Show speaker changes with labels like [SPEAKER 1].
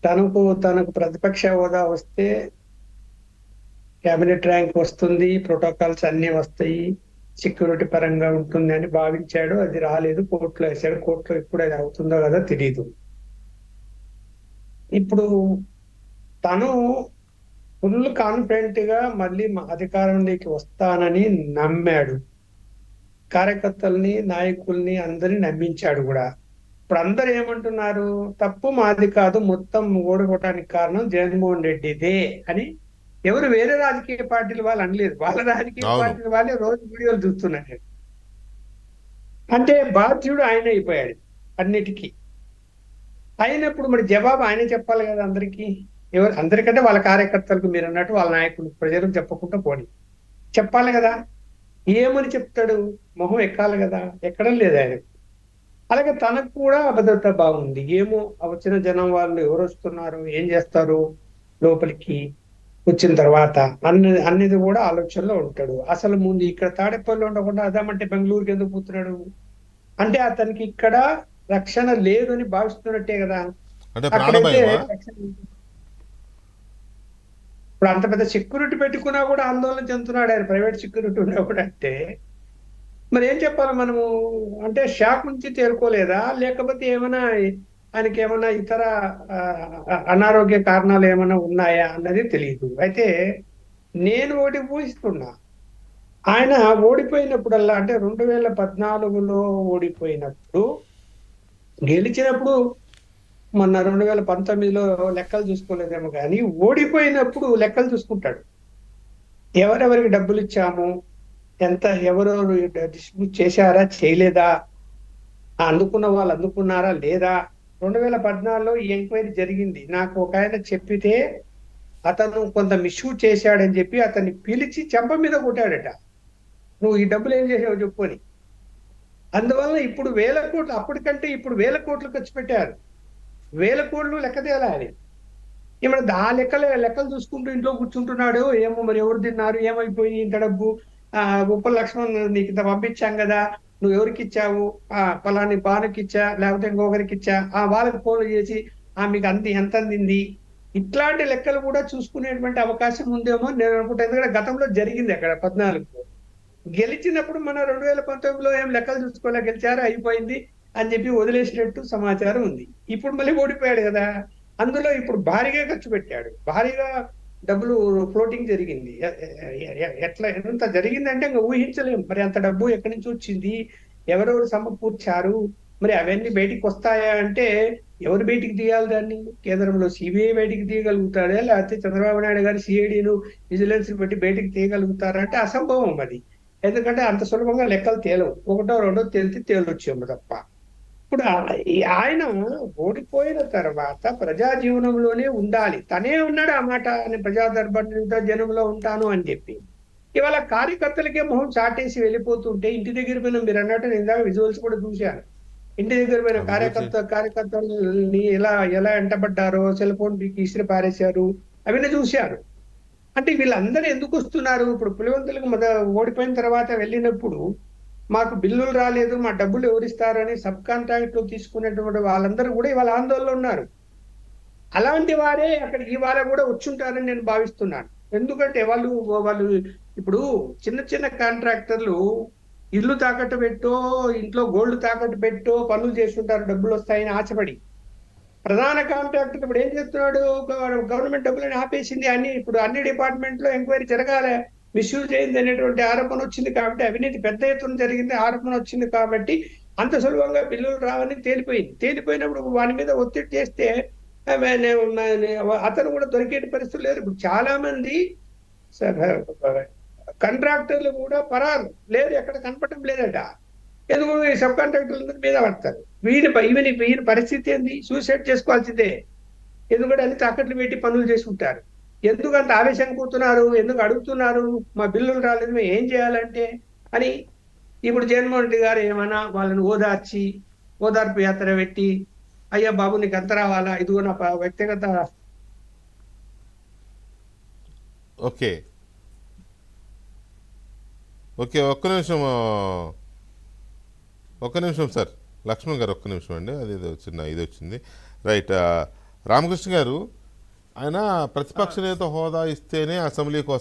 [SPEAKER 1] తనకు ప్రతిపక్ష హోదా వస్తే కేబినెట్ ర్యాంక్ వస్తుంది, ప్రోటోకాల్స్ అన్ని వస్తాయి, సెక్యూరిటీ పరంగా ఉంటుంది అని భావించాడు. అది రాలేదు, కోర్టులో వేసాడు. కోర్టులో ఇప్పుడు అది అవుతుందో కదా తెలియదు. ఇప్పుడు తను ఫుల్ కాన్ఫిడెంట్ గా మళ్ళీ అధికారంలోకి వస్తానని నమ్మాడు. కార్యకర్తల్ని, నాయకుల్ని అందరిని నమ్మించాడు కూడా. ఇప్పుడు అందరు ఏమంటున్నారు, తప్పు మాది కాదు, మొత్తం ఓడిపోవడానికి కారణం జగన్మోహన్ రెడ్డిదే అని. ఎవరు వేరే రాజకీయ పార్టీల వాళ్ళు అనలేదు, వాళ్ళ రాజకీయ
[SPEAKER 2] అవును.
[SPEAKER 1] పార్టీల వాళ్ళే రోజు వీడియోలు చూస్తున్నారు. అంటే బాధ్యుడు ఆయన అయిపోయాడు అన్నిటికీ. అయినప్పుడు మరి జవాబు ఆయనే చెప్పాలి కదా అందరికీ. అందరికంటే వాళ్ళ కార్యకర్తలకు, మీరు అన్నట్టు వాళ్ళ నాయకులు, ప్రజలకు చెప్పకుండా పోనీ చెప్పాలి కదా. ఏమని చెప్తాడు? మొహం ఎక్కాలి కదా, ఎక్కడం లేదు ఆయన. అలాగే తనకు కూడా అభద్రత బాగుంది. ఏమో వచ్చిన జనం వాళ్ళు ఎవరు వస్తున్నారు, ఏం చేస్తారు లోపలికి వచ్చిన తర్వాత అన్నిది కూడా ఆలోచనలో ఉంటాడు. అసలు ముందు ఇక్కడ తాడేపల్లి ఉండకుండా అదామంటే బెంగళూరుకి ఎందుకు పోతున్నాడు అంటే అతనికి ఇక్కడ రక్షణ లేదు అని భావిస్తున్నట్టే కదా.
[SPEAKER 2] అంటే
[SPEAKER 1] అక్కడైతే
[SPEAKER 2] ప్రాణభయమా?
[SPEAKER 1] రక్షణ ఉంది. ఇప్పుడు అంత పెద్ద సెక్యూరిటీ పెట్టుకున్నా కూడా ఆందోళన చెందుతున్నాడు ఆయన, ప్రైవేట్ సెక్యూరిటీ ఉన్నా కూడా. అంటే మరి ఏం చెప్పాలి మనము? అంటే షాక్ నుంచి తేరుకోలేదా, లేకపోతే ఏమైనా ఆయనకి ఏమైనా ఇతర అనారోగ్య కారణాలు ఏమైనా ఉన్నాయా అన్నది తెలియదు. అయితే నేను ఒకటి ఊహిస్తున్నా, ఆయన ఓడిపోయినప్పుడల్లా, అంటే 2014లో ఓడిపోయినప్పుడు, గెలిచినప్పుడు మొన్న 2019లో లెక్కలు చూసుకోలేదేమో కానీ, ఓడిపోయినప్పుడు లెక్కలు చూసుకుంటాడు. ఎవరెవరికి డబ్బులు ఇచ్చాము, ఎంత ఎవరెవరు డిస్ట్రిబ్యూట్ చేశారా చేయలేదా, అందుకున్న వాళ్ళు అందుకున్నారా లేదా. 2014లో ఈ ఎంక్వైరీ జరిగింది. నాకు ఒక ఆయన చెప్పితే అతను కొంత మిస్యూజ్ చేశాడని చెప్పి అతన్ని పిలిచి చెంప మీద కొట్టాడట. నువ్వు ఈ డబ్బులు ఏం చేసావు చెప్పు అని. అందువల్ల ఇప్పుడు 1000 కోట్లు, అప్పటికంటే ఇప్పుడు 1000 కోట్లు ఖర్చు పెట్టారు. 1000 కోట్లు లెక్క తేలాలి. ఇప్పుడు ఆ లెక్కలు చూసుకుంటూ ఇంట్లో కూర్చుంటున్నాడు. ఏమో మరి ఎవరు తిన్నారు, ఏమైపోయి ఇంత డబ్బు, ఉప్పల లక్ష్మణ్ నీకు ఇంత పంపించాం కదా, నువ్వు ఎవరికి ఇచ్చావు, పలాని బానుకి ఇచ్చా, లేకపోతే ఇంకొకరికి ఇచ్చా, వాళ్ళకి ఫోన్లు చేసి మీకు ఎంత అందింది, ఇట్లాంటి లెక్కలు కూడా చూసుకునేటువంటి అవకాశం ఉందేమో నేను అనుకుంటా. ఎందుకంటే గతంలో జరిగింది అక్కడ 14. గెలిచినప్పుడు మన 2019లో ఏం లెక్కలు చూసుకోలే, గెలిచారు అయిపోయింది అని చెప్పి వదిలేసినట్టు సమాచారం ఉంది. ఇప్పుడు మళ్ళీ ఓడిపోయాడు కదా, అందులో ఇప్పుడు భారీగా ఖర్చు పెట్టాడు, భారీగా డబ్బులు ఫ్లోటింగ్ జరిగింది. ఎట్లా ఎంత జరిగిందంటే ఇంకా ఊహించలేము. మరి అంత డబ్బు ఎక్కడి నుంచి వచ్చింది, ఎవరెవరు సమకూర్చారు, మరి అవన్నీ బయటికి వస్తాయా అంటే ఎవరు బయటికి తీయాలి దాన్ని? కేంద్రంలో సిబిఐ బయటికి తీయగలుగుతాడా, లేకపోతే చంద్రబాబు నాయుడు గారు సిఐడిను, విజిలెన్స్ పెట్టి బయటికి తీయగలుగుతారా అంటే అసంభవం అది. ఎందుకంటే అంత సులభంగా లెక్కలు తేలవు, ఒకటో రెండో తేలితే తేలొచ్చేమో తప్ప. ఇప్పుడు ఆయన ఓడిపోయిన తర్వాత ప్రజా జీవనంలోనే ఉండాలి. తనే ఉన్నాడు ఆ మాట, నేను ప్రజా దర్బార్ జనంలో ఉంటాను అని చెప్పి. ఇవాళ కార్యకర్తలకే మొహం చాటేసి వెళ్ళిపోతుంటే, ఇంటి దగ్గర పోయిన, మీరు అన్నట్టు నేను ఇందాక విజువల్స్ కూడా చూశాను, ఇంటి దగ్గర పోయిన
[SPEAKER 2] అభివృద్ధి.
[SPEAKER 1] కార్యకర్తల్ని ఎలా ఎలా ఎంటబడ్డారో, సెల్ ఫోన్ పీకి ఇసిరి పారేశారు, అవన్నీ చూశారు. అంటే వీళ్ళందరూ ఎందుకు వస్తున్నారు? ఇప్పుడు పులివెందులకు ఓడిపోయిన తర్వాత వెళ్ళినప్పుడు మాకు బిల్లులు రాలేదు, మా డబ్బులు ఎవరిస్తారని సబ్ కాంట్రాక్ట్ లో తీసుకున్నటువంటి వాళ్ళందరూ కూడా ఇవాళ ఆందోళనలో ఉన్నారు. అలాంటి వారే అక్కడ ఇవాళ కూడా వచ్చుంటారని నేను భావిస్తున్నాను. ఎందుకంటే వాళ్ళు వాళ్ళు ఇప్పుడు చిన్న చిన్న కాంట్రాక్టర్లు ఇల్లు తాకట్టు పెట్టో, ఇంట్లో గోల్డ్ తాకట్టు పెట్టో పనులు చేస్తుంటారు, డబ్బులు వస్తాయని ఆశపడి. ప్రధాన కాంట్రాక్టర్ ఇప్పుడు ఏం చేస్తున్నాడు, గవర్నమెంట్ డబ్బులని ఆపేసింది. ఇప్పుడు అన్ని డిపార్ట్మెంట్ లో ఎంక్వైరీ జరగాలి, మిస్యూజ్ అయింది అనేటువంటి ఆరోపణ వచ్చింది కాబట్టి, అవినీతి పెద్ద ఎత్తున జరిగింది ఆరోపణ వచ్చింది కాబట్టి అంత సులభంగా బిల్లులు రావని తేలిపోయింది. తేలిపోయినప్పుడు వాని మీద ఒత్తిడి చేస్తే అతను కూడా దొరికే పరిస్థితులు లేరు. ఇప్పుడు చాలా మంది కాంట్రాక్టర్లు కూడా పరారు లేరు, ఎక్కడ కనపడటం లేదట. ఎందుకు? ఈ సబ్ కాంట్రాక్టర్ల మీద పడతారు. వీని పరిస్థితి ఏంది? సూసైడ్ చేసుకోవాల్సిందే. ఎందుకంటే అన్ని తాకట్లు పెట్టి పనులు చేసుకుంటారు. ఎందుకు అంత ఆవేశంగా పోతున్నారు, ఎందుకు అడుగుతున్నారు, మా బిల్లులు రాలేదు మేము ఏం చేయాలంటే అని. ఇప్పుడు జగన్మోహన్ రెడ్డి గారు ఏమైనా వాళ్ళని ఓదార్చి, ఓదార్పు యాత్ర పెట్టి, అయ్యా బాబు నీకు అంత రావాలా, ఇదిగో నా వ్యక్తిగత.
[SPEAKER 2] ఓకే. ఓకే, ఒక్క నిమిషం. ఒక్క నిమిషం సార్, లక్ష్మణ్ గారు ఒక్క నిమిషం అండి, అది ఏదో చిన్న ఇది వచ్చింది. రైట్. రామకృష్ణ గారు ఆయన ప్రతిపక్ష నేత హోదా ఇస్తేనే అసెంబ్లీకి వస్తారు